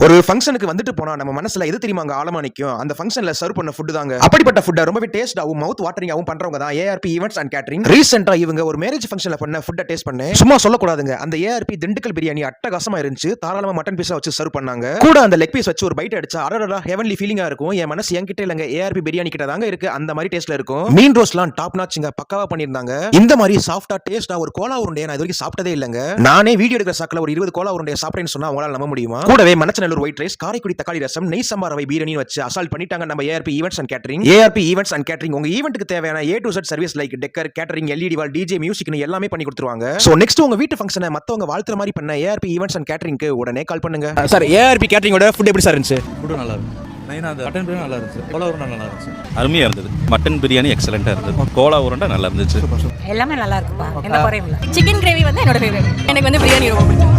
ஒரு ஃபங்க்ஷனுக்கு வந்துட்டு போனா நம்ம மனசுல எது தெரியுமாங்க ஆழமா நிக்கும்? அந்த ஃபங்க்ஷன்ல சர்வ் பண்ண ஃபுட் தாங்க. அப்படிப்பட்ட ஃபுட்டை ரொம்பவே டேஸ்டாவும் மவுத் வாட்டரிங்காவும் பண்றவங்க தான் ஏஆர்பி ஈவென்ட்ஸ் அண்ட் கேட்டரிங். ரீசெண்டா இவங்க ஒரு மேரேஜ் ஃபங்க்ஷன்ல பண்ண ஃபுட்டை டேஸ்ட் பண்ணேன். சும்மா சொல்லக்கூடாதுங்க. அந்த ஏஆர்பி திண்டுக்கல் பிரியாணி அட்டகாசமா இருந்துச்சு. தாராளமா மட்டன் பீஸா வச்சு சர்வ் பண்ணாங்க. கூட அந்த லெக் பீஸ் வச்சு ஒரு பைட் அடிச்சா அடடா ஹெவன்லி ஃபீலிங்கா இருக்கும். என் மனசு என்கிட்ட இல்லங்க, ஏஆர்பி பிரியாணி கிட்ட தாங்க இருக்கு. அந்த மாதிரி டேஸ்ட்ல இருக்கும். மீன் ரோஸ்ட்லாம் டாப் நாட்ச்ங்க, பக்காவா பண்ணிருந்தாங்க. இந்த மாதிரி சாஃப்டா டேஸ்டா ஒரு கோலா உருண்டையை நான் இது வரைக்கும் சாப்பிட்டதே இல்லங்க. நானே வீடியோ எடுக்கிற சாக்குல ஒரு 20 கோலா உருண்டையை சாப்பிட்டேன்னு சொன்னா உங்களால நம்ப முடியுமா? கூடவே மணச்சநல்லூர் ஒயிட் ரைஸ், காரைக்குடி தக்காளி ரசம், நெய் சம்பார் ரவை பிரியாணி வச்சு அசால்ட் பண்ணிட்டாங்க நம்ம ARP events and catering. ARP events and catering உங்க ஈவென்ட்க்கு தேவையான A to Z service like decor, catering, LED wall, DJ, மியூசிக்னு எல்லாமே பண்ணி கொடுத்துருவாங்க. சோ நெக்ஸ்ட் உங்க வீட்டு ஃபங்க்ஷனை மத்தவங்க வாழ்த்துற மாதிரி பண்ண ஏஆர்பி ஈவென்ட்ஸ் அண்ட் கேட்டரிங்க்கு உடனே கால் பண்ணுங்க. சார், ஏஆர்பி கேட்டரிங்கோட ஃபுட் எப்படி சார் இருந்துச்சு? ஃபுட் நல்லா இருக்கு. மட்டன் பிரியாணி நல்லா இருந்துச்சு. கோலா உருண்டை நல்லா இருந்துச்சு. அருமையா இருந்தது. மட்டன் பிரியாணி எக்ஸலண்டா இருந்தது. கோலா உருண்டை நல்லா இருந்துச்சு. எல்லாமே நல்லா இருக்குப்பா, எந்த குறையும் இல்லை. சிக்கன் கிரேவி வந்து என்னோட ஃபேவரட். எனக்கு வந்து பிரியாணி ரொம்ப பிடிக்கும்.